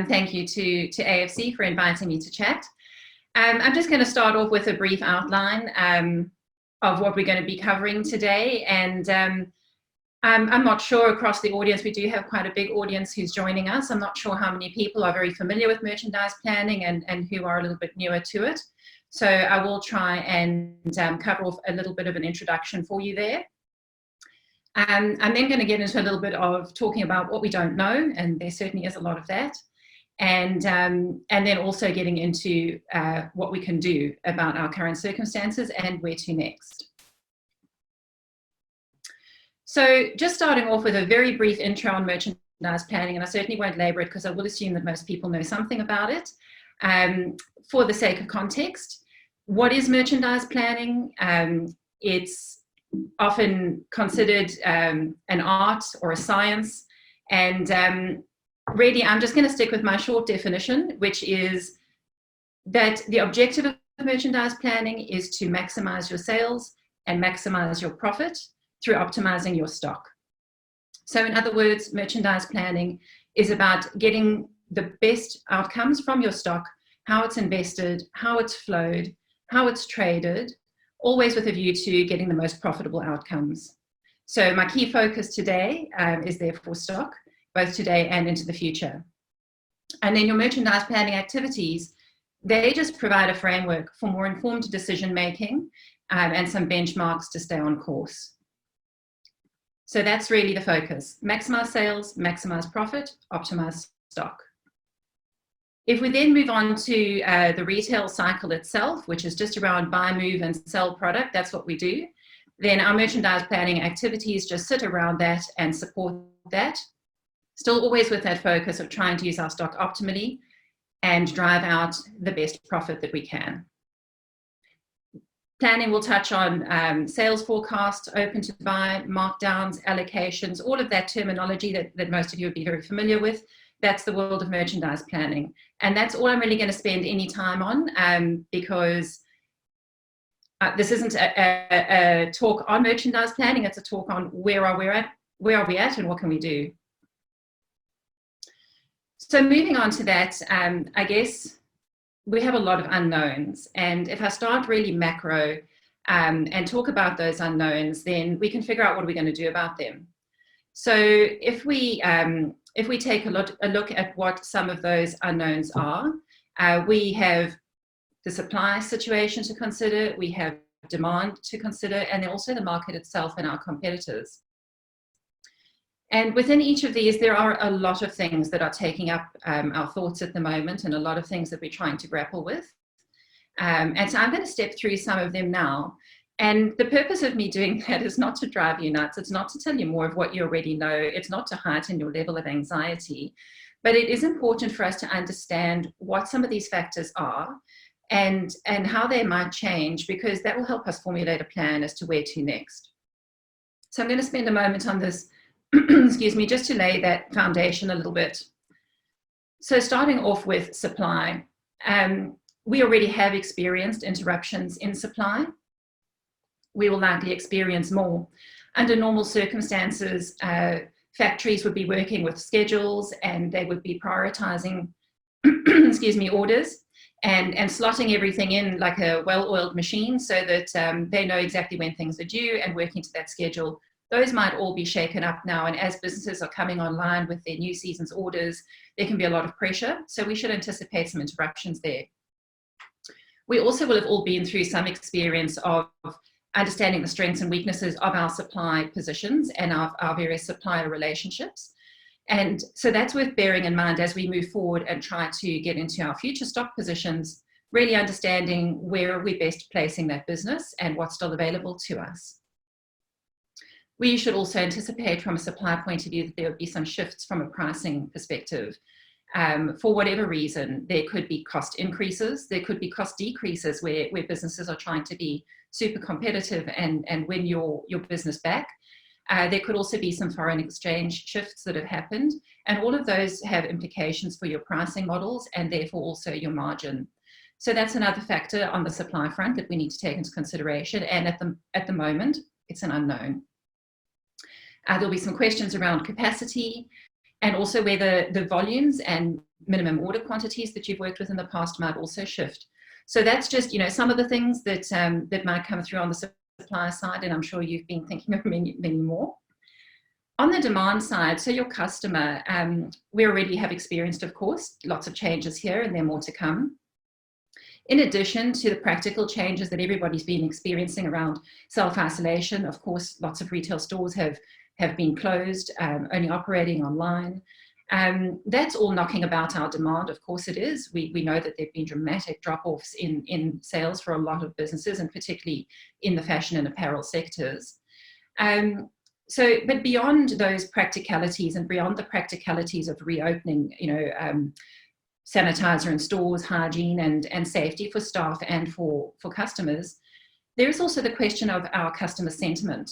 thank you to AFC for inviting me to chat. I'm just going to start off with a brief outline of what we're going to be covering today. And I'm not sure across the audience, we do have quite a big audience who's joining us. I'm not sure how many people are very familiar with merchandise planning and who are a little bit newer to it. So I will try and cover off a little bit of an introduction for you there. I'm then going to get into a little bit of talking about what we don't know, and there certainly is a lot of that. And then also getting into what we can do about our current circumstances and where to next. So just starting off with a very brief intro on merchandise planning, and I certainly won't labor it because I will assume that most people know something about it. For the sake of context, what is merchandise planning? It's often considered an art or a science, and really I'm just going to stick with my short definition, which is that the objective of merchandise planning is to maximize your sales and maximize your profit through optimizing your stock. So in other words, merchandise planning is about getting the best outcomes from your stock, how it's invested, how it's flowed, how it's traded, always with a view to getting the most profitable outcomes. So my key focus today is therefore stock, both today and into the future. And then your merchandise planning activities, they just provide a framework for more informed decision making and some benchmarks to stay on course. So that's really the focus: maximize sales, maximize profit, optimize stock. If we then move on to the retail cycle itself, which is just around buy, move, and sell product, that's what we do, then our merchandise planning activities just sit around that and support that. Still always with that focus of trying to use our stock optimally and drive out the best profit that we can. Planning will touch on sales forecasts, open to buy, markdowns, allocations, all of that terminology that most of you would be very familiar with. That's the world of merchandise planning. And that's all I'm really going to spend any time on because this isn't a talk on merchandise planning, it's a talk on where are we at and what can we do. So moving on to that, I guess we have a lot of unknowns. And if I start really macro and talk about those unknowns, then we can figure out what are we going to do about them. So if we take a look at what some of those unknowns are, we have the supply situation to consider, we have demand to consider, and then also the market itself and our competitors. And within each of these, there are a lot of things that are taking up our thoughts at the moment, and a lot of things that we're trying to grapple with. And so I'm going to step through some of them now. And the purpose of me doing that is not to drive you nuts. It's not to tell you more of what you already know. It's not to heighten your level of anxiety. But it is important for us to understand what some of these factors are and how they might change, because that will help us formulate a plan as to where to next. So I'm going to spend a moment on this, excuse me, just to lay that foundation a little bit. So starting off with supply, we already have experienced interruptions in supply. We will likely experience more. Under normal circumstances, factories would be working with schedules and they would be prioritizing excuse me, orders and slotting everything in like a well-oiled machine so that they know exactly when things are due and working to that schedule. Those might all be shaken up now, and as businesses are coming online with their new season's orders, there can be a lot of pressure, so we should anticipate some interruptions there. We also will have all been through some experience of understanding the strengths and weaknesses of our supply positions and our various supplier relationships. And so that's worth bearing in mind as we move forward and try to get into our future stock positions, really understanding where are we best placing that business and what's still available to us. We should also anticipate from a supply point of view that there would be some shifts from a pricing perspective. For whatever reason, there could be cost increases, there could be cost decreases where businesses are trying to be super competitive and win your business back. There could also be some foreign exchange shifts that have happened, and all of those have implications for your pricing models and therefore also your margin. So that's another factor on the supply front that we need to take into consideration, and at the moment, it's an unknown. There'll be some questions around capacity and also whether the volumes and minimum order quantities that you've worked with in the past might also shift. So that's just, some of the things that that might come through on the supplier side, and I'm sure you've been thinking of many, many more. On the demand side, so your customer, we already have experienced, of course, lots of changes here, and there are more to come. In addition to the practical changes that everybody's been experiencing around self-isolation, of course, lots of retail stores have been closed, only operating online. That's all knocking about our demand. Of course it is. We know that there have been dramatic drop-offs in sales for a lot of businesses, and particularly in the fashion and apparel sectors. But beyond those practicalities and beyond the practicalities of reopening, sanitizer in stores, hygiene and safety for staff and for customers, there is also the question of our customer sentiment.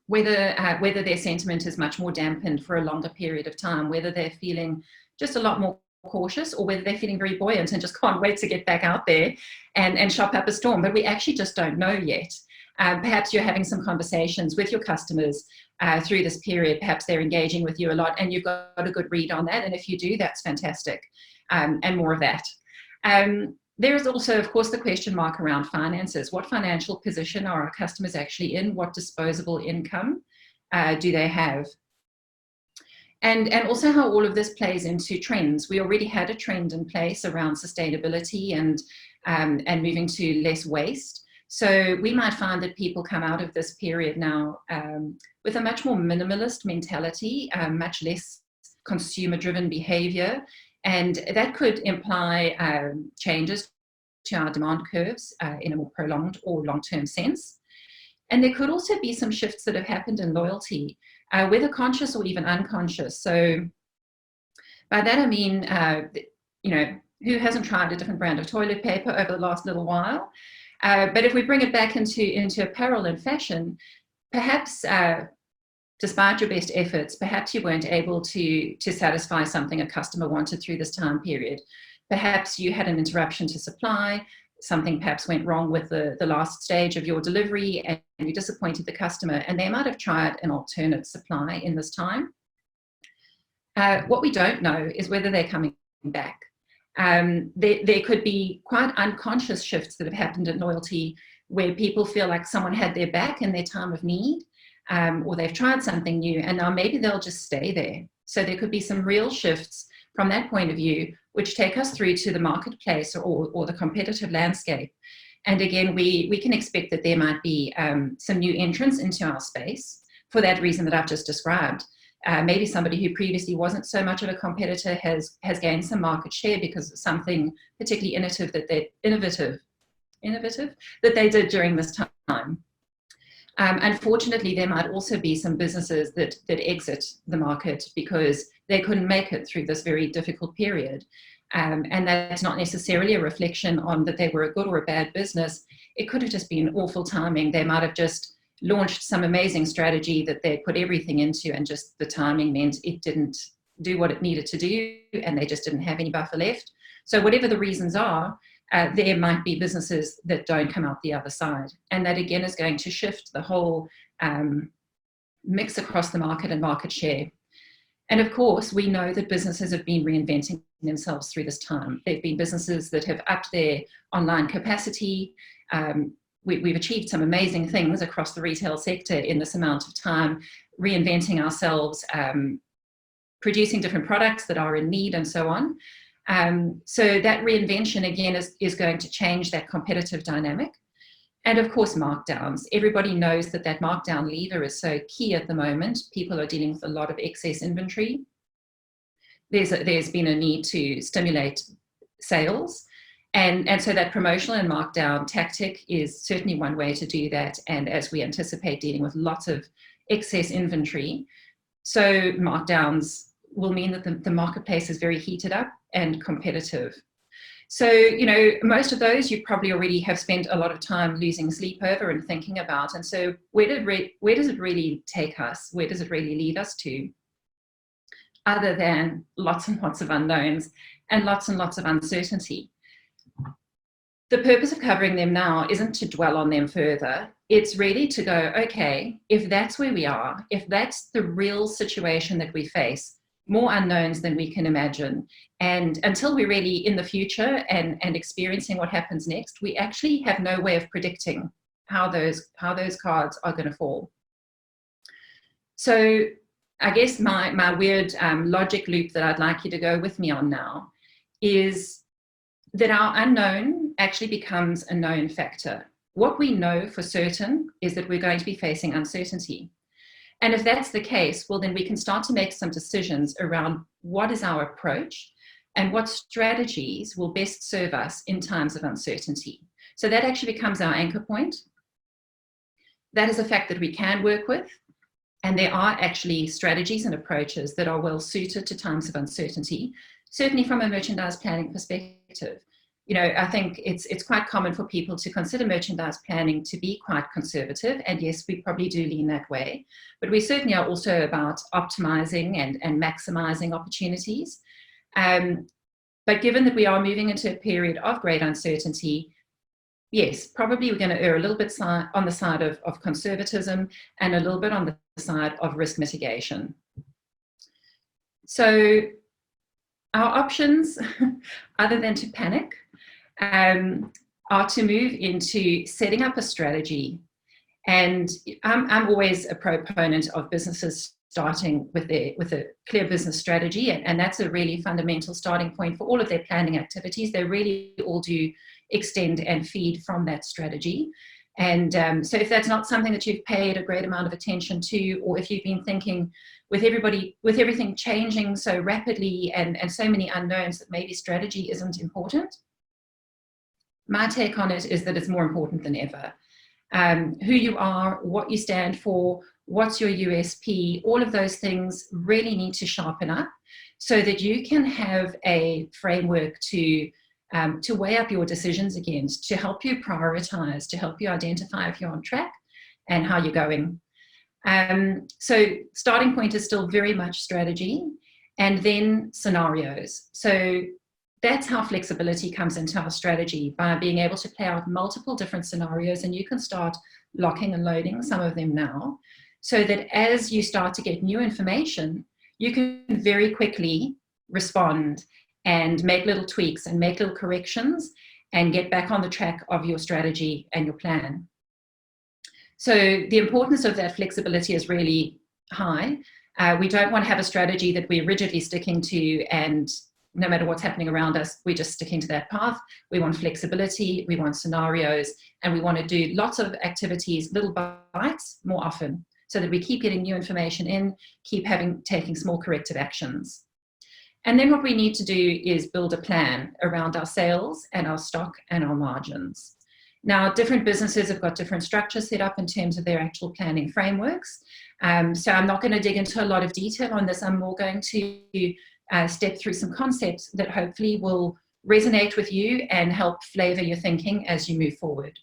Whether their sentiment is much more dampened for a longer period of time, whether they're feeling just a lot more cautious, or whether they're feeling very buoyant and just can't wait to get back out there and shop up a storm. But we actually just don't know yet. Perhaps you're having some conversations with your customers through this period. Perhaps they're engaging with you a lot and you've got a good read on that. And if you do, that's fantastic. And more of that. There is also, of course, the question mark around finances. What financial position are our customers actually in? What disposable income do they have? And also how all of this plays into trends. We already had a trend in place around sustainability and moving to less waste. So we might find that people come out of this period now with a much more minimalist mentality, much less consumer-driven behavior. And that could imply changes to our demand curves in a more prolonged or long-term sense. And there could also be some shifts that have happened in loyalty, whether conscious or even unconscious. So by that I mean, who hasn't tried a different brand of toilet paper over the last little while? But if we bring it back into apparel and fashion, perhaps despite your best efforts, perhaps you weren't able to satisfy something a customer wanted through this time period. Perhaps you had an interruption to supply, something perhaps went wrong with the last stage of your delivery and you disappointed the customer, and they might have tried an alternate supply in this time. What we don't know is whether they're coming back. There could be quite unconscious shifts that have happened in loyalty where people feel like someone had their back in their time of need, or they've tried something new and now maybe they'll just stay there. So there could be some real shifts from that point of view, which take us through to the marketplace or the competitive landscape. And again, we can expect that there might be some new entrants into our space for that reason that I've just described. Maybe somebody who previously wasn't so much of a competitor has gained some market share because of something particularly innovative that they did during this time. Unfortunately, there might also be some businesses that exit the market because they couldn't make it through this very difficult period. And that's not necessarily a reflection on that they were a good or a bad business. It could have just been awful timing. They might have just launched some amazing strategy that they put everything into, and just the timing meant it didn't do what it needed to do, and they just didn't have any buffer left. So whatever the reasons are, there might be businesses that don't come out the other side. And that again is going to shift the whole mix across the market and market share. And of course, we know that businesses have been reinventing themselves through this time. There have been businesses that have upped their online capacity. We've achieved some amazing things across the retail sector in this amount of time, reinventing ourselves, producing different products that are in need and so on. So that reinvention again is going to change that competitive dynamic. And of course, markdowns. Everybody knows that markdown lever is so key at the moment. People are dealing with a lot of excess inventory. There's been a need to stimulate sales. And so that promotional and markdown tactic is certainly one way to do that. And as we anticipate dealing with lots of excess inventory, so markdowns will mean that the marketplace is very heated up and competitive. So, most of those you probably already have spent a lot of time losing sleep over and thinking about. And so where does it really take us? Where does it really lead us to? Other than lots and lots of unknowns and lots of uncertainty. The purpose of covering them now isn't to dwell on them further. It's really to go, okay, if that's where we are, if that's the real situation that we face, more unknowns than we can imagine. And until we're really in the future and experiencing what happens next, we actually have no way of predicting how those cards are going to fall. So I guess my weird logic loop that I'd like you to go with me on now is that our unknown actually becomes a known factor. What we know for certain is that we're going to be facing uncertainty. And if that's the case, well, then we can start to make some decisions around what is our approach and what strategies will best serve us in times of uncertainty. So that actually becomes our anchor point. That is a fact that we can work with. And there are actually strategies and approaches that are well suited to times of uncertainty, certainly from a merchandise planning perspective. You know, I think it's quite common for people to consider merchandise planning to be quite conservative. And yes, we probably do lean that way. But we certainly are also about optimizing and maximizing opportunities. But given that we are moving into a period of great uncertainty, yes, probably we're going to err a little bit on the side of conservatism and a little bit on the side of risk mitigation. So our options, other than to panic, are to move into setting up a strategy. And I'm always a proponent of businesses starting with a clear business strategy, and that's a really fundamental starting point for all of their planning activities. They really all do extend and feed from that strategy. And so if that's not something that you've paid a great amount of attention to, or if you've been thinking with everything changing so rapidly and so many unknowns that maybe strategy isn't important, my take on it is that it's more important than ever. Who you are, what you stand for, what's your USP, all of those things really need to sharpen up so that you can have a framework to weigh up your decisions against, to help you prioritize, to help you identify if you're on track and how you're going. So starting point is still very much strategy, and then scenarios. So that's how flexibility comes into our strategy, by being able to play out multiple different scenarios, and you can start locking and loading some of them now, so that as you start to get new information, you can very quickly respond and make little tweaks and make little corrections and get back on the track of your strategy and your plan. So the importance of that flexibility is really high. We don't want to have a strategy that we're rigidly sticking to, and no matter what's happening around us, we're just sticking to that path. We want flexibility, we want scenarios, and we want to do lots of activities, little bites, more often, so that we keep getting new information in, keep taking small corrective actions. And then what we need to do is build a plan around our sales and our stock and our margins. Now, different businesses have got different structures set up in terms of their actual planning frameworks. So I'm not going to dig into a lot of detail on this. I'm more going to step through some concepts that hopefully will resonate with you and help flavor your thinking as you move forward.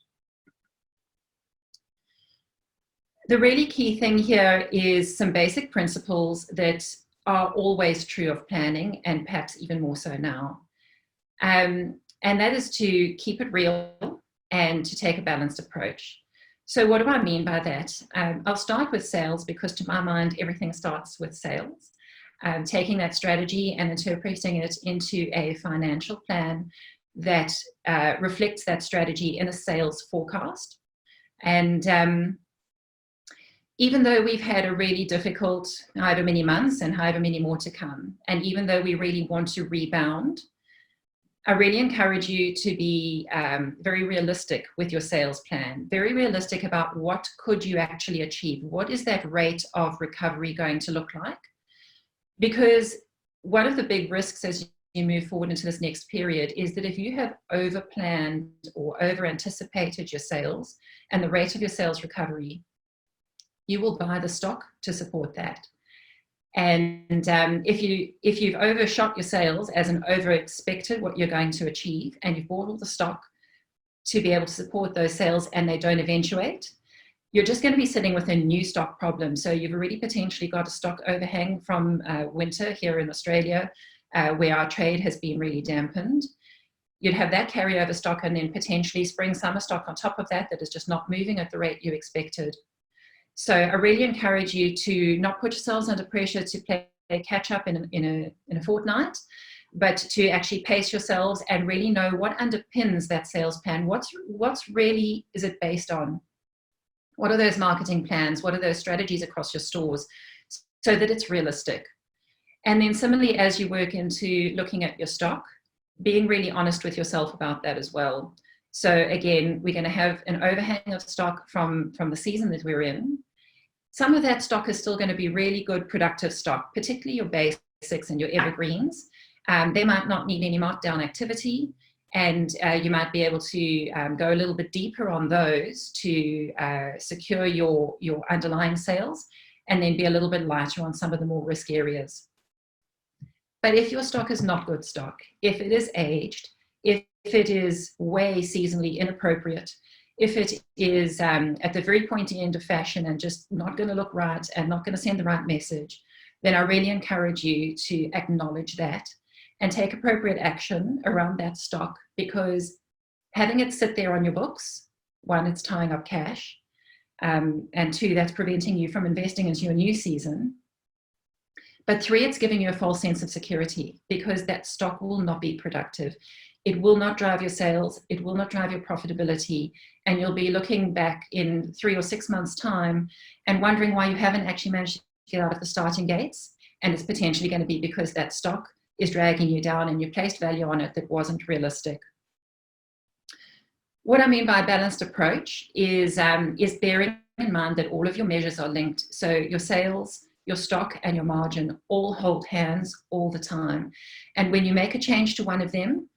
The really key thing here is some basic principles that are always true of planning, and perhaps even more so now. And that is to keep it real and to take a balanced approach. So what do I mean by that? I'll start with sales, because to my mind, everything starts with sales. Taking that strategy and interpreting it into a financial plan that reflects that strategy in a sales forecast. And even though we've had a really difficult however many months and however many more to come, and even though we really want to rebound, I really encourage you to be very realistic with your sales plan, very realistic about what could you actually achieve. What is that rate of recovery going to look like? Because one of the big risks as you move forward into this next period is that if you have over-planned or over-anticipated your sales and the rate of your sales recovery, you will buy the stock to support that. And if you've overshot your sales as an over-expected what you're going to achieve, and you've bought all the stock to be able to support those sales and they don't eventuate, you're just going to be sitting with a new stock problem. So you've already potentially got a stock overhang from winter here in Australia, where our trade has been really dampened. You'd have that carryover stock, and then potentially spring summer stock on top of that is just not moving at the rate you expected. So I really encourage you to not put yourselves under pressure to catch up in a fortnight, but to actually pace yourselves and really know what underpins that sales plan. What's really is it based on? What are those marketing plans? What are those strategies across your stores so that it's realistic? And then similarly, as you work into looking at your stock, being really honest with yourself about that as well. So again, we're going to have an overhang of stock from the season that we're in. Some of that stock is still going to be really good, productive stock, particularly your basics and your evergreens. They might not need any markdown activity, and you might be able to go a little bit deeper on those to secure your underlying sales, and then be a little bit lighter on some of the more risk areas. But if your stock is not good stock, if it is aged, if it is way seasonally inappropriate, if it is at the very pointy end of fashion and just not going to look right and not going to send the right message, then I really encourage you to acknowledge that and take appropriate action around that stock, because having it sit there on your books, one, it's tying up cash, and two, that's preventing you from investing into your new season. But three, it's giving you a false sense of security, because that stock will not be productive. It will not drive your sales. It will not drive your profitability. And you'll be looking back in 3 or 6 months' time and wondering why you haven't actually managed to get out of the starting gates. And it's potentially going to be because that stock is dragging you down and you placed value on it that wasn't realistic. What I mean by a balanced approach is bearing in mind that all of your measures are linked. So your sales, your stock, and your margin all hold hands all the time. And when you make a change to one of them,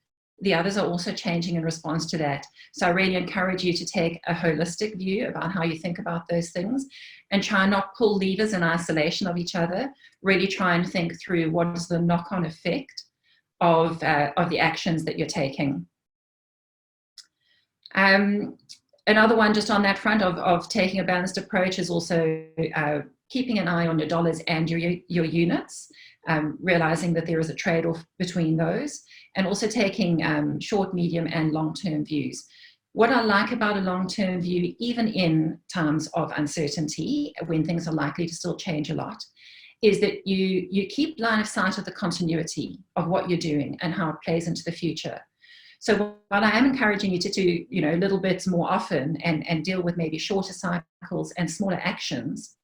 the others are also changing in response to that. So I really encourage you to take a holistic view about how you think about those things and try not pull levers in isolation of each other. Really try and think through what is the knock-on effect of the actions that you're taking. Another one just on that front of taking a balanced approach is also keeping an eye on your dollars and your units, realizing that there is a trade-off between those, and also taking short, medium, and long-term views. What I like about a long-term view, even in times of uncertainty, when things are likely to still change a lot, is that you keep line of sight of the continuity of what you're doing and how it plays into the future. So while I am encouraging you to do, little bits more often and deal with maybe shorter cycles and smaller actions,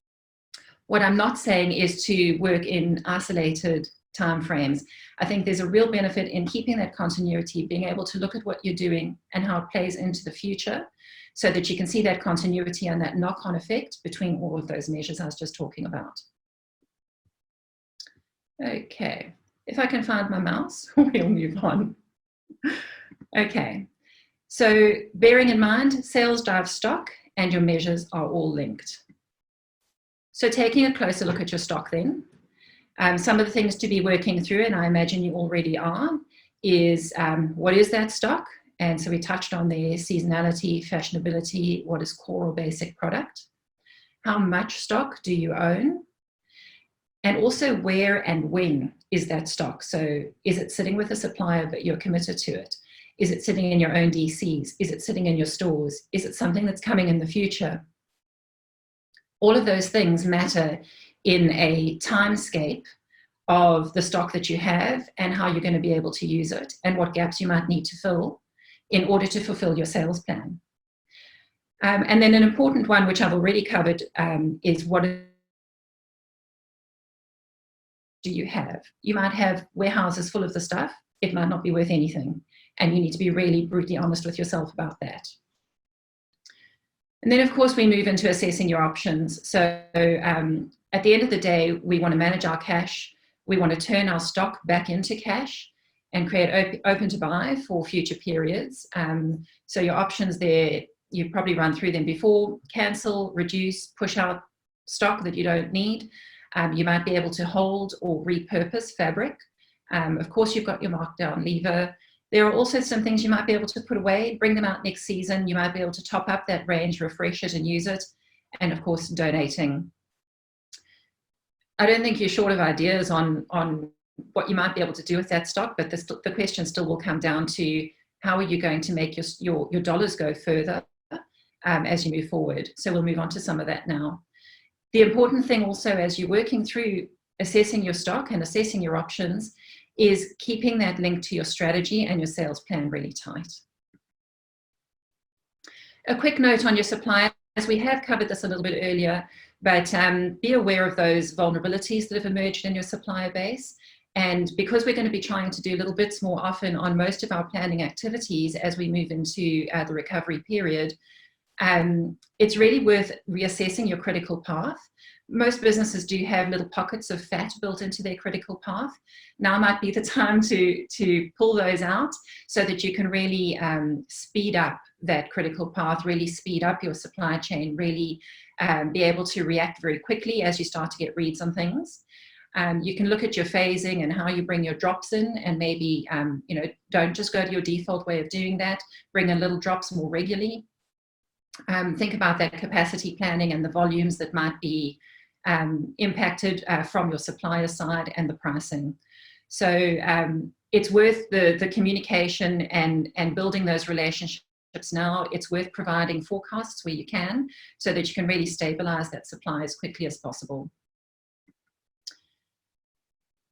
what I'm not saying is to work in isolated timeframes. I think there's a real benefit in keeping that continuity, being able to look at what you're doing and how it plays into the future, so that you can see that continuity and that knock-on effect between all of those measures I was just talking about. Okay, if I can find my mouse, we'll move on. Okay, so bearing in mind, sales drive stock and your measures are all linked. So taking a closer look at your stock then, some of the things to be working through, and I imagine you already are, is what is that stock? And so we touched on the seasonality, fashionability, what is core or basic product? How much stock do you own? And also where and when is that stock? So is it sitting with a supplier but you're committed to it? Is it sitting in your own DCs? Is it sitting in your stores? Is it something that's coming in the future? All of those things matter in a timescape of the stock that you have and how you're going to be able to use it and what gaps you might need to fill in order to fulfill your sales plan. And then an important one, which I've already covered, is what do you have? You might have warehouses full of the stuff. It might not be worth anything. And you need to be really brutally honest with yourself about that. And then, of course, we move into assessing your options. So at the end of the day, we want to manage our cash. We want to turn our stock back into cash and create open to buy for future periods. So your options there, you've probably run through them before: cancel, reduce, push out stock that you don't need. You might be able to hold or repurpose fabric. Of course, you've got your markdown lever. There are also some things you might be able to put away, bring them out next season. You might be able to top up that range, refresh it and use it. And of course, donating. I don't think you're short of ideas on what you might be able to do with that stock, but the question still will come down to how are you going to make your dollars go further as you move forward. So we'll move on to some of that now. The important thing also, as you're working through assessing your stock and assessing your options is keeping that link to your strategy and your sales plan really tight. A quick note on your suppliers. We have covered this a little bit earlier, but be aware of those vulnerabilities that have emerged in your supplier base. And because we're going to be trying to do little bits more often on most of our planning activities as we move into the recovery period, it's really worth reassessing your critical path. Most businesses do have little pockets of fat built into their critical path. Now might be the time to pull those out so that you can really speed up that critical path, really speed up your supply chain, really be able to react very quickly as you start to get reads on things. You can look at your phasing and how you bring your drops in, and maybe don't just go to your default way of doing that. Bring in little drops more regularly. Think about that capacity planning and the volumes that might be impacted from your supplier side, and the pricing. So it's worth the communication and building those relationships now. It's worth providing forecasts where you can, so that you can really stabilize that supply as quickly as possible.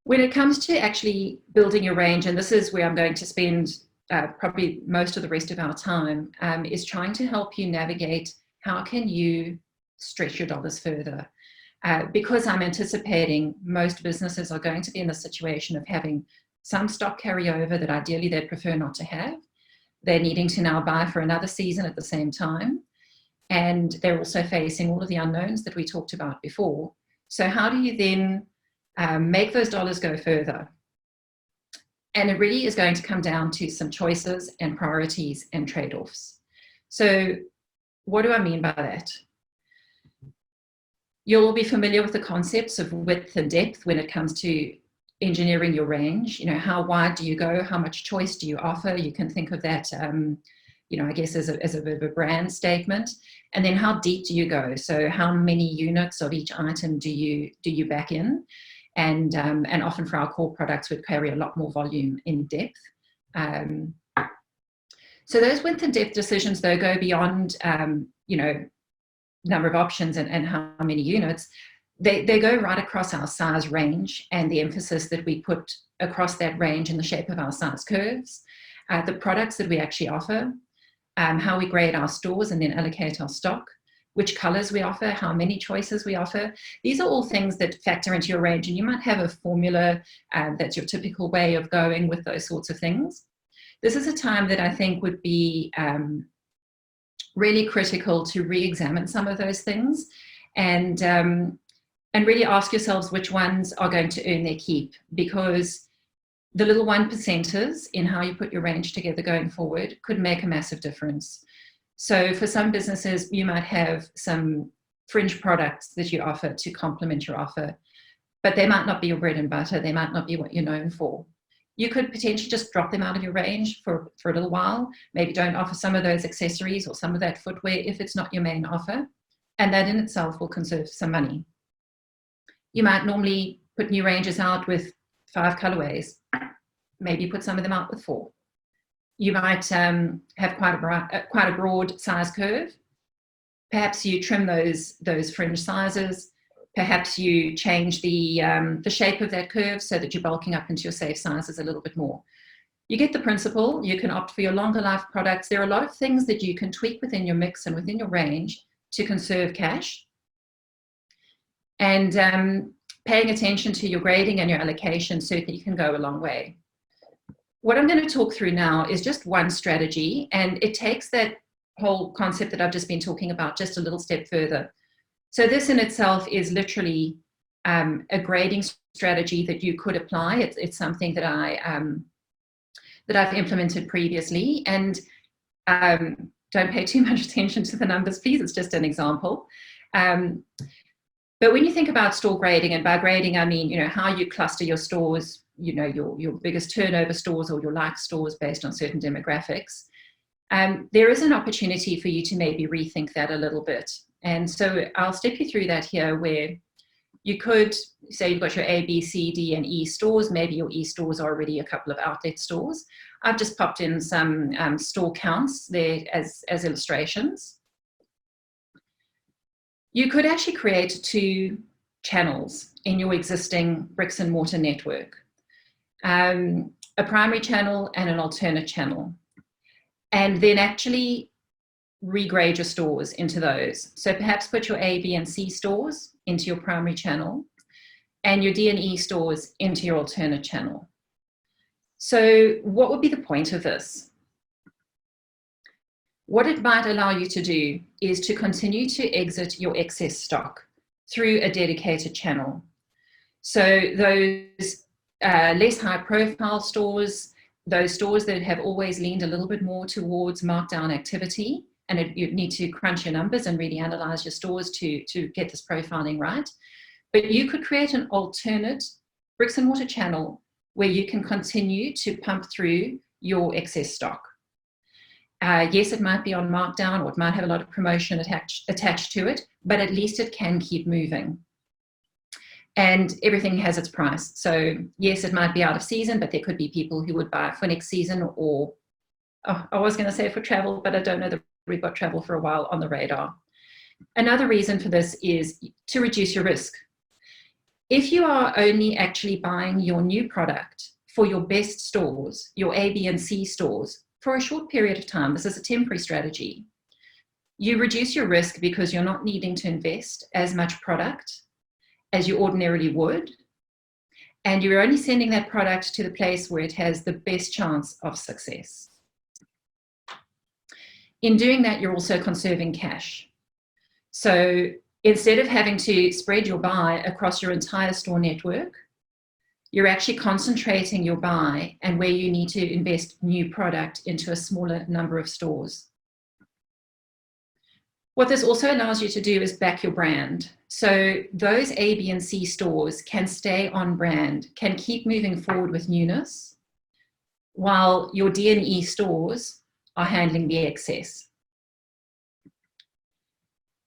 When it comes to actually building your range, and this is where I'm going to spend probably most of the rest of our time, is trying to help you navigate how can you stretch your dollars further. Because I'm anticipating most businesses are going to be in the situation of having some stock carryover that ideally they'd prefer not to have. They're needing to now buy for another season at the same time. And they're also facing all of the unknowns that we talked about before. So how do you then make those dollars go further? And it really is going to come down to some choices and priorities and trade-offs. So what do I mean by that? You'll all be familiar with the concepts of width and depth when it comes to engineering your range. You know, how wide do you go? How much choice do you offer? You can think of that, I guess as a bit of a brand statement. And then how deep do you go? So how many units of each item do you back in? And often for our core products, we'd carry a lot more volume in depth. So those width and depth decisions, though, go beyond, number of options and how many units. They go right across our size range and the emphasis that we put across that range in the shape of our size curves, the products that we actually offer, how we grade our stores and then allocate our stock, which colors we offer, how many choices we offer. These are all things that factor into your range, and you might have a formula that's your typical way of going with those sorts of things. This is a time that I think would be really critical to re-examine some of those things and really ask yourselves which ones are going to earn their keep, because the little 1%ers in how you put your range together going forward could make a massive difference. So for some businesses, you might have some fringe products that you offer to complement your offer, but they might not be your bread and butter. They might not be what you're known for. You could potentially just drop them out of your range for a little while. Maybe don't offer some of those accessories or some of that footwear if it's not your main offer. And that in itself will conserve some money. You might normally put new ranges out with 5 colorways. Maybe put some of them out with 4. You might have quite a broad size curve. Perhaps you trim those fringe sizes. Perhaps you change the shape of that curve so that you're bulking up into your safe sizes a little bit more. You get the principle. You can opt for your longer life products. There are a lot of things that you can tweak within your mix and within your range to conserve cash. And paying attention to your grading and your allocation certainly can go a long way. What I'm going to talk through now is just one strategy, and it takes that whole concept that I've just been talking about just a little step further. So this in itself is literally a grading strategy that you could apply. It's something that I've implemented previously, and don't pay too much attention to the numbers, please. It's just an example. But when you think about store grading, and by grading I mean how you cluster your stores, your biggest turnover stores or your like stores based on certain demographics, there is an opportunity for you to maybe rethink that a little bit. And so I'll step you through that here, where you could say you've got your A, B, C, D, and E stores. Maybe your E stores are already a couple of outlet stores. I've just popped in some store counts there as illustrations. You could actually create two channels in your existing bricks and mortar network. A primary channel and an alternate channel. And then actually regrade your stores into those. So perhaps put your A, B, and C stores into your primary channel and your D and E stores into your alternate channel. So what would be the point of this? What it might allow you to do is to continue to exit your excess stock through a dedicated channel. So those less high profile stores, those stores that have always leaned a little bit more towards markdown activity, and you need to crunch your numbers and really analyze your stores to get this profiling right. But you could create an alternate bricks and mortar channel where you can continue to pump through your excess stock. Yes, it might be on markdown, or it might have a lot of promotion attached to it, but at least it can keep moving. And everything has its price. So yes, it might be out of season, but there could be people who would buy for next season, or I was going to say for travel, but I don't know that we've got travel for a while on the radar. Another reason for this is to reduce your risk. If you are only actually buying your new product for your best stores, your A, B, and C stores, for a short period of time, this is a temporary strategy, you reduce your risk because you're not needing to invest as much product as you ordinarily would, and you're only sending that product to the place where it has the best chance of success. In doing that, you're also conserving cash. So instead of having to spread your buy across your entire store network, you're actually concentrating your buy and where you need to invest new product into a smaller number of stores. What this also allows you to do is back your brand. So those A, B, and C stores can stay on brand, can keep moving forward with newness, while your D and E stores are handling the excess.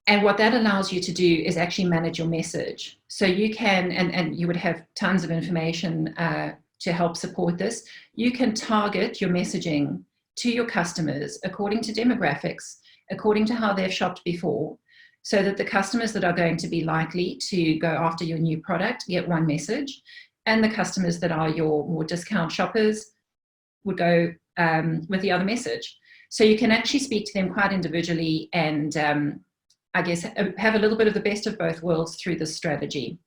And what that allows you to do is actually manage your message. So you can, and you would have tons of information to help support this, you can target your messaging to your customers according to demographics, according to how they've shopped before, so that the customers that are going to be likely to go after your new product get one message, and the customers that are your more discount shoppers would go with the other message. So you can actually speak to them quite individually and I guess have a little bit of the best of both worlds through this strategy.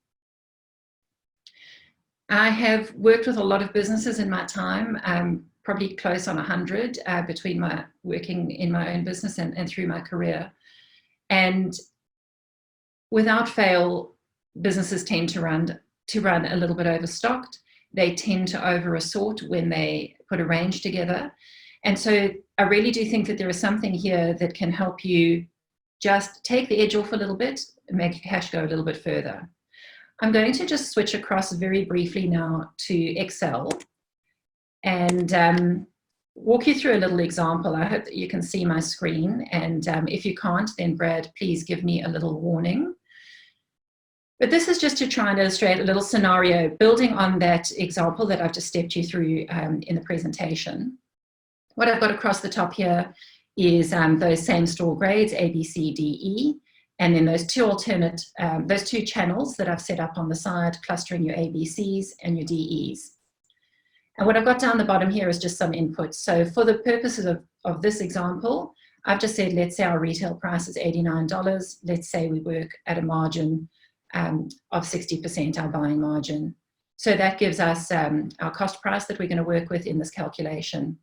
I have worked with a lot of businesses in my time, probably close on 100 between my working in my own business and through my career. And without fail, businesses tend to run a little bit overstocked. They tend to over assort when they put a range together. And so I really do think that there is something here that can help you just take the edge off a little bit and make your cash go a little bit further. I'm going to just switch across very briefly now to Excel and walk you through a little example. I hope that you can see my screen, and if you can't, then Brad, please give me a little warning. But this is just to try and illustrate a little scenario building on that example that I've just stepped you through in the presentation. What I've got across the top here is those same store grades, A, B, C, D, E, and then those two channels that I've set up on the side, clustering your A, B, Cs and your D, Es. And what I've got down the bottom here is just some inputs. So for the purposes of this example, I've just said, let's say our retail price is $89. Let's say we work at a margin of 60%, our buying margin. So that gives us our cost price that we're going to work with in this calculation.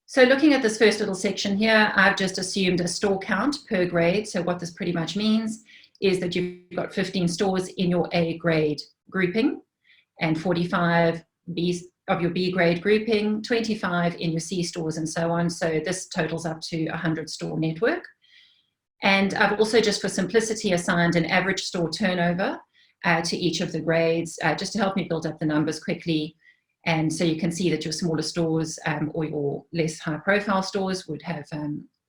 So looking at this first little section here, I've just assumed a store count per grade. So what this pretty much means is that you've got 15 stores in your A grade grouping and 45 of your B grade grouping, 25 in your C stores and so on. So this totals up to 100 store network. And I've also, just for simplicity, assigned an average store turnover to each of the grades, just to help me build up the numbers quickly. And so you can see that your smaller stores or your less high profile stores would have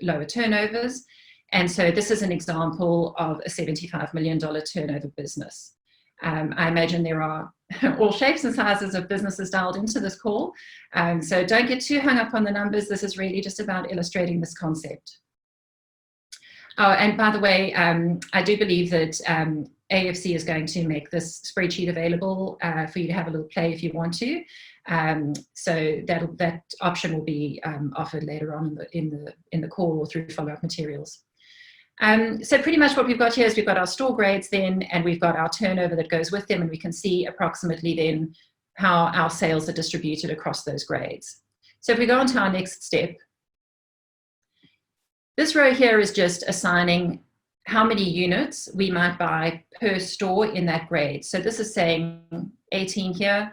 lower turnovers. And so this is an example of a $75 million turnover business. I imagine there are all shapes and sizes of businesses dialed into this call. So don't get too hung up on the numbers. This is really just about illustrating this concept. Oh, and by the way, I do believe that AFC is going to make this spreadsheet available for you to have a little play if you want to. So that option will be offered later on in the call or through follow-up materials. So pretty much what we've got here is we've got our store grades then, and we've got our turnover that goes with them, and we can see approximately then how our sales are distributed across those grades. So if we go on to our next step, this row here is just assigning how many units we might buy per store in that grade. So this is saying 18 here.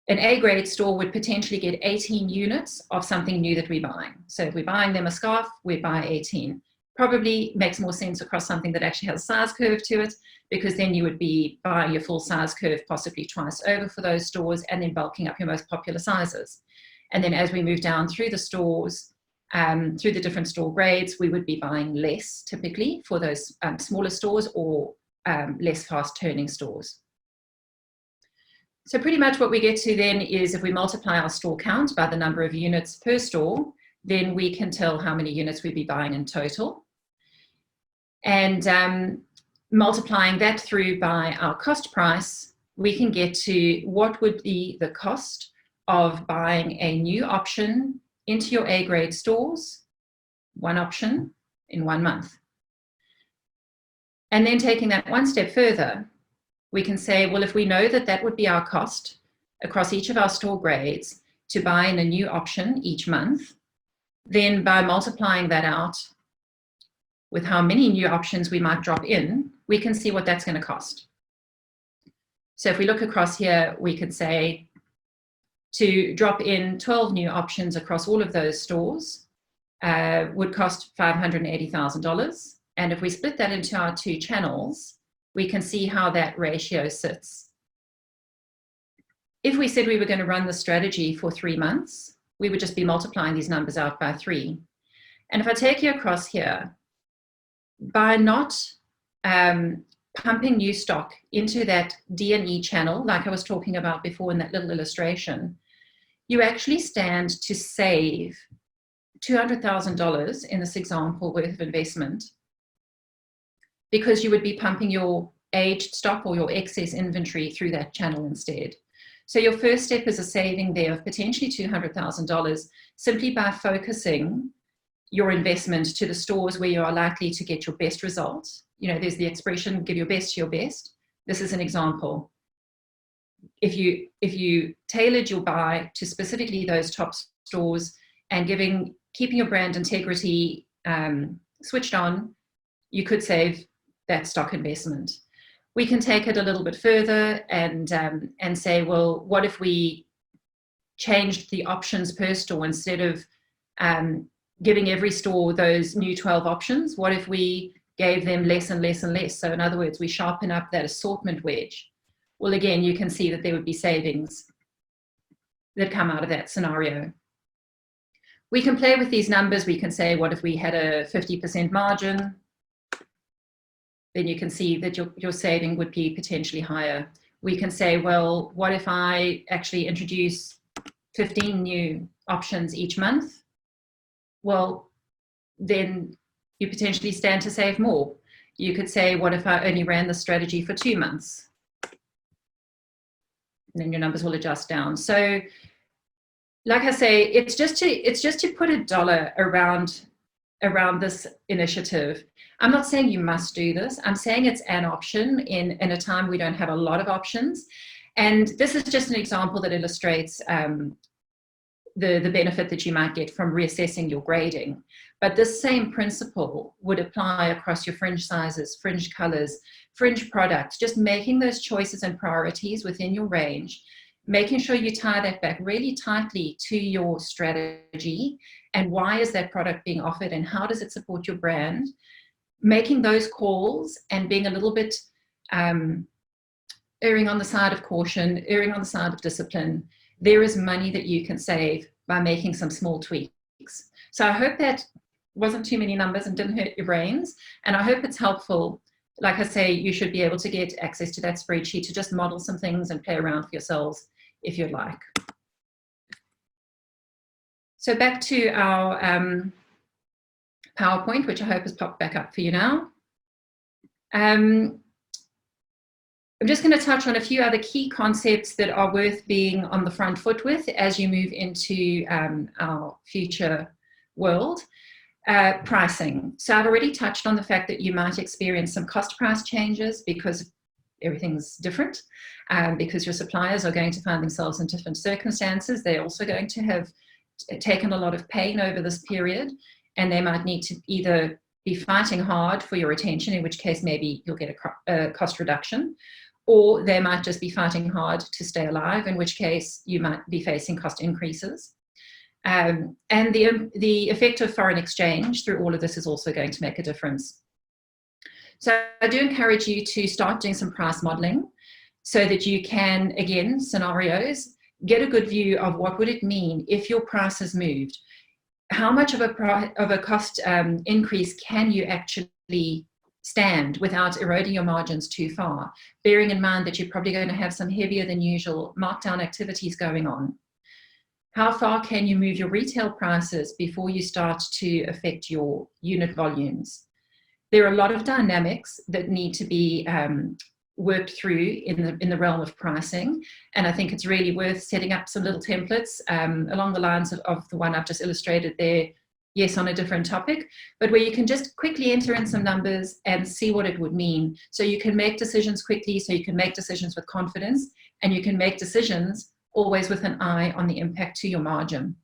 An A grade store would potentially get 18 units of something new that we're buying. So if we're buying them a scarf, we buy 18. Probably makes more sense across something that actually has a size curve to it, because then you would be buying your full size curve possibly twice over for those stores and then bulking up your most popular sizes. And then as we move down through the stores, through the different store grades, we would be buying less typically for those smaller stores or less fast turning stores. So pretty much what we get to then is if we multiply our store count by the number of units per store, then we can tell how many units we'd be buying in total. And multiplying that through by our cost price, we can get to what would be the cost of buying a new option into your A grade stores, one option in 1 month. And then taking that one step further, we can say, well, if we know that that would be our cost across each of our store grades to buy in a new option each month, then by multiplying that out with how many new options we might drop in, we can see what that's going to cost. So if we look across here, we could say to drop in 12 new options across all of those stores would cost $580,000. And if we split that into our two channels, we can see how that ratio sits. If we said we were going to run the strategy for 3 months, we would just be multiplying these numbers out by 3. And if I take you across here, by not pumping new stock into that D&E channel, like I was talking about before in that little illustration, you actually stand to save $200,000 in this example worth of investment, because you would be pumping your aged stock or your excess inventory through that channel instead. So your first step is a saving there of potentially $200,000 simply by focusing your investment to the stores where you are likely to get your best results. You know, there's the expression, give your best to your best. This is an example. If you tailored your buy to specifically those top stores and keeping your brand integrity switched on, you could save that stock investment. We can take it a little bit further and say, well, what if we changed the options per store instead of giving every store those new 12 options? What if we gave them less and less and less? So in other words, we sharpen up that assortment wedge. Well, again, you can see that there would be savings that come out of that scenario. We can play with these numbers. We can say, what if we had a 50% margin? Then you can see that your saving would be potentially higher. We can say, well, what if I actually introduce 15 new options each month? Well, then you potentially stand to save more. You could say, what if I only ran the strategy for 2 months? And then your numbers will adjust down. So like I say, it's just to put a dollar around this initiative. I'm not saying you must do this. I'm saying it's an option in a time we don't have a lot of options. And this is just an example that illustrates the benefit that you might get from reassessing your grading. But this same principle would apply across your fringe sizes, fringe colors, fringe products, just making those choices and priorities within your range, making sure you tie that back really tightly to your strategy and why is that product being offered and how does it support your brand, making those calls and being a little bit erring on the side of caution, erring on the side of discipline. There is money that you can save by making some small tweaks. So I hope that wasn't too many numbers and didn't hurt your brains. And I hope it's helpful. Like I say, you should be able to get access to that spreadsheet to just model some things and play around for yourselves if you'd like. So back to our PowerPoint, which I hope has popped back up for you now. I'm just going to touch on a few other key concepts that are worth being on the front foot with as you move into our future world. Pricing. So I've already touched on the fact that you might experience some cost price changes because everything's different, because your suppliers are going to find themselves in different circumstances. They're also going to have taken a lot of pain over this period, and they might need to either be fighting hard for your attention, in which case maybe you'll get a cost reduction, or they might just be fighting hard to stay alive, in which case you might be facing cost increases. And the effect of foreign exchange through all of this is also going to make a difference. So I do encourage you to start doing some price modeling so that you can, again, scenarios, get a good view of what would it mean if your prices moved. How much of a cost increase can you actually stand without eroding your margins too far, bearing in mind that you're probably going to have some heavier than usual markdown activities going on. How far can you move your retail prices before you start to affect your unit volumes? There are a lot of dynamics that need to be worked through in the realm of pricing, and I think it's really worth setting up some little templates along the lines of the one I've just illustrated there, yes, on a different topic, but where you can just quickly enter in some numbers and see what it would mean. So you can make decisions quickly, so you can make decisions with confidence, and you can make decisions always with an eye on the impact to your margin.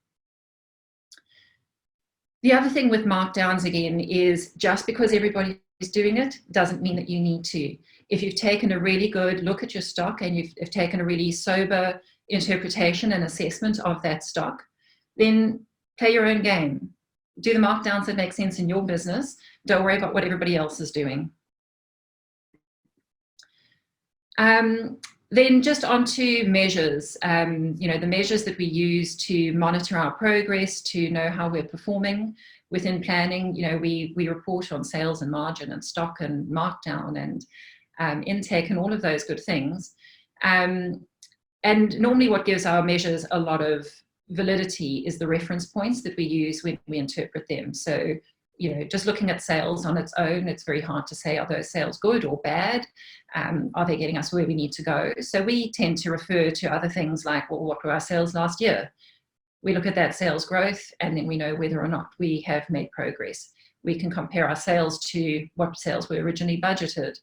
The other thing with markdowns, again, is just because everybody is doing it doesn't mean that you need to. If you've taken a really good look at your stock and you've taken a really sober interpretation and assessment of that stock, then play your own game. Do the markdowns that make sense in your business. Don't worry about what everybody else is doing. Then just onto measures, the measures that we use to monitor our progress, to know how we're performing within planning. We report on sales and margin and stock and markdown and intake and all of those good things. And normally what gives our measures a lot of validity is the reference points that we use when we interpret them. So, just looking at sales on its own, it's very hard to say, are those sales good or bad? Are they getting us where we need to go? So we tend to refer to other things like, well, what were our sales last year? We look at that sales growth, and then we know whether or not we have made progress. We can compare our sales to what sales were originally budgeted.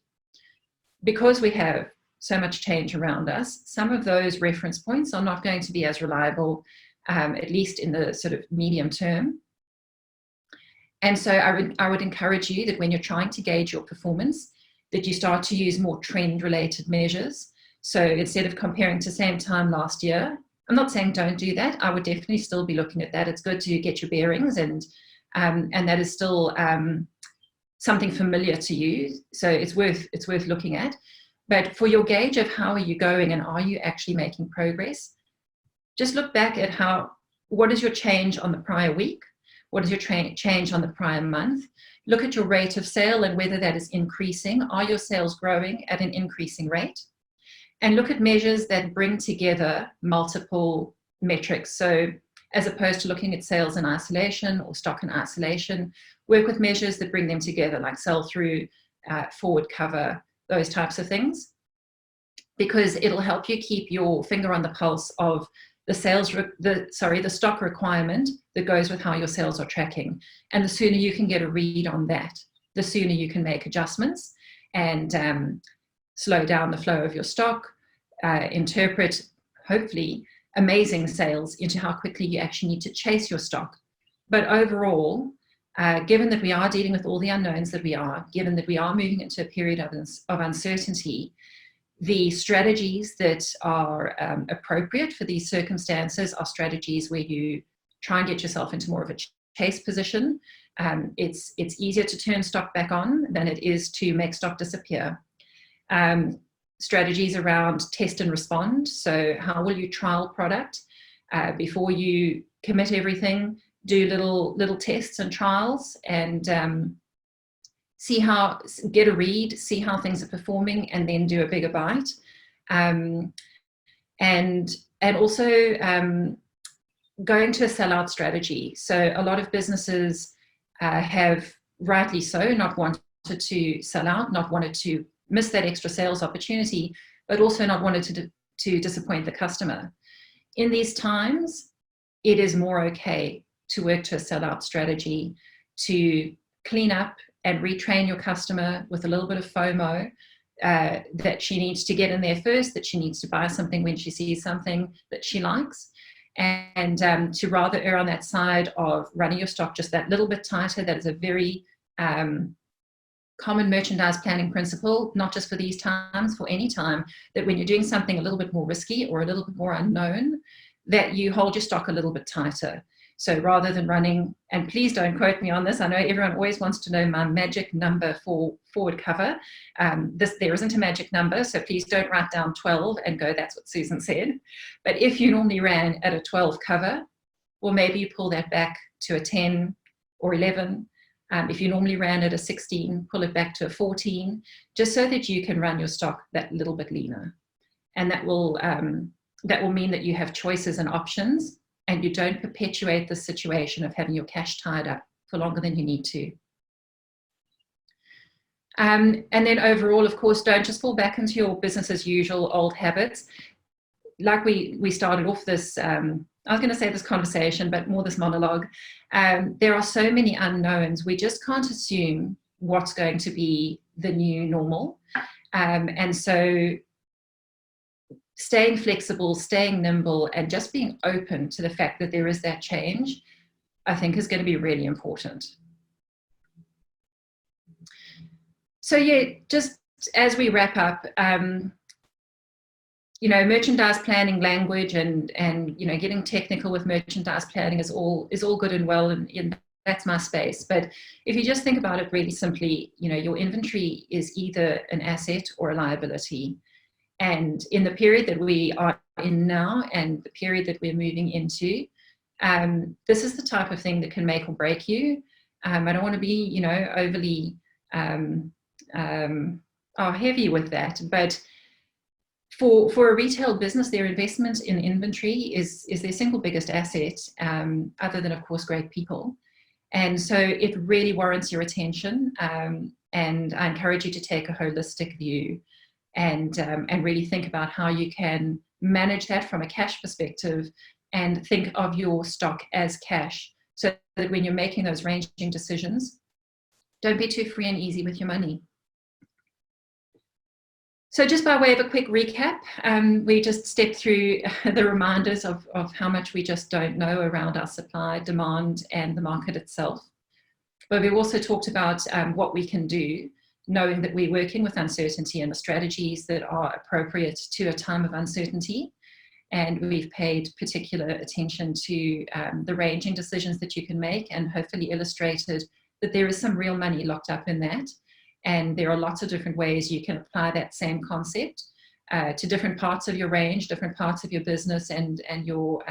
Because we have so much change around us, some of those reference points are not going to be as reliable, at least in the sort of medium term. And so I would encourage you that when you're trying to gauge your performance, that you start to use more trend-related measures. So instead of comparing to same time last year, I'm not saying don't do that. I would definitely still be looking at that. It's good to get your bearings, and that is still something familiar to you. So it's worth looking at. But for your gauge of how are you going and are you actually making progress, just look back at what is your change on the prior week? What is your change on the prior month? Look at your rate of sale and whether that is increasing. Are your sales growing at an increasing rate? And look at measures that bring together multiple metrics. So as opposed to looking at sales in isolation or stock in isolation, work with measures that bring them together, like sell-through, forward cover, those types of things, because it'll help you keep your finger on the pulse of the stock requirement that goes with how your sales are tracking. And the sooner you can get a read on that, the sooner you can make adjustments and slow down the flow of your stock, interpret, hopefully, amazing sales into how quickly you actually need to chase your stock. But overall, given that we are dealing with all the unknowns that we are, given that we are moving into a period of uncertainty, the strategies that are appropriate for these circumstances are strategies where you try and get yourself into more of a chase position. It's easier to turn stock back on than it is to make stock disappear. Strategies around test and respond. So how will you trial product before you commit everything? Do little tests and trials and get a read, see how things are performing, and then do a bigger bite. And also going to a sellout strategy. So a lot of businesses have rightly so not wanted to sell out, not wanted to miss that extra sales opportunity, but also not wanted to disappoint the customer. In these times, it is more okay to work to a sellout strategy, to clean up and retrain your customer with a little bit of FOMO, that she needs to get in there first, that she needs to buy something when she sees something that she likes, and to rather err on that side of running your stock just that little bit tighter. That is a very common merchandise planning principle, not just for these times, for any time, that when you're doing something a little bit more risky or a little bit more unknown, that you hold your stock a little bit tighter. So rather than running, and please don't quote me on this, I know everyone always wants to know my magic number for forward cover. There isn't a magic number, so please don't write down 12 and go, that's what Susan said. But if you normally ran at a 12 cover, well, maybe you pull that back to a 10 or 11. If you normally ran at a 16, pull it back to a 14, just so that you can run your stock that little bit leaner. And that will mean that you have choices and options, and you don't perpetuate the situation of having your cash tied up for longer than you need to. And then overall, of course, don't just fall back into your business as usual old habits. Like we started off this, I was going to say this conversation, but more this monologue. There are so many unknowns. We just can't assume what's going to be the new normal. And so staying flexible, staying nimble, and just being open to the fact that there is that change, I think is going to be really important. So yeah, just as we wrap up, merchandise planning language and getting technical with merchandise planning is all good and well, and that's my space. But if you just think about it really simply, your inventory is either an asset or a liability. And in the period that we are in now and the period that we're moving into, this is the type of thing that can make or break you. I don't want to be, overly heavy with that, but for a retail business, their investment in inventory is their single biggest asset, other than, of course, great people. And so it really warrants your attention. And I encourage you to take a holistic view and really think about how you can manage that from a cash perspective and think of your stock as cash, so that when you're making those ranging decisions, don't be too free and easy with your money. So just by way of a quick recap, we just stepped through the reminders of how much we just don't know around our supply, demand, and the market itself. But we've also talked about what we can do, knowing that we're working with uncertainty and the strategies that are appropriate to a time of uncertainty. And we've paid particular attention to the ranging decisions that you can make, and hopefully illustrated that there is some real money locked up in that. And there are lots of different ways you can apply that same concept to different parts of your range, different parts of your business and your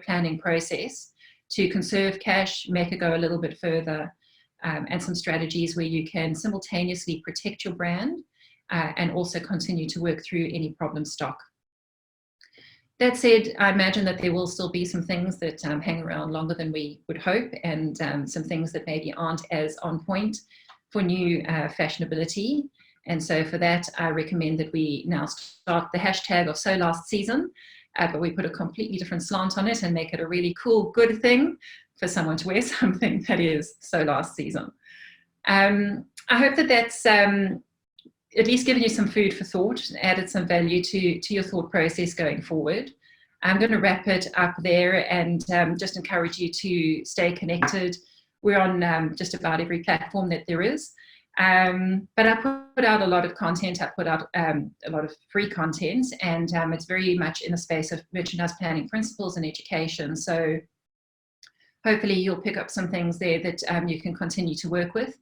planning process to conserve cash, make it go a little bit further, and some strategies where you can simultaneously protect your brand and also continue to work through any problem stock. That said, I imagine that there will still be some things that hang around longer than we would hope, and some things that maybe aren't as on point for new fashionability. And so for that, I recommend that we now start the hashtag of So Last Season, but we put a completely different slant on it and make it a really cool, good thing for someone to wear something that is So Last Season. I hope that that's at least given you some food for thought, added some value to your thought process going forward. I'm going to wrap it up there and just encourage you to stay connected. We're on just about every platform that there is. But I put out a lot of content. I put out a lot of free content, and it's very much in the space of merchandise planning principles and education. So hopefully you'll pick up some things there that you can continue to work with.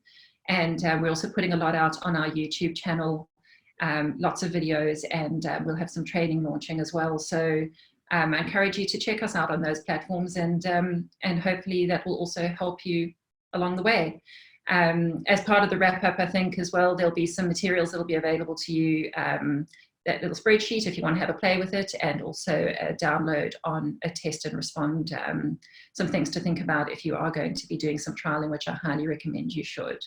And we're also putting a lot out on our YouTube channel, lots of videos, and we'll have some training launching as well. So I encourage you to check us out on those platforms, and hopefully that will also help you along the way. As part of the wrap up, I think as well, there'll be some materials that'll be available to you that little spreadsheet if you want to have a play with it, and also download on a test and respond, some things to think about if you are going to be doing some trialing, which I highly recommend you should.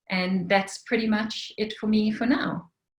And that's pretty much it for me for now.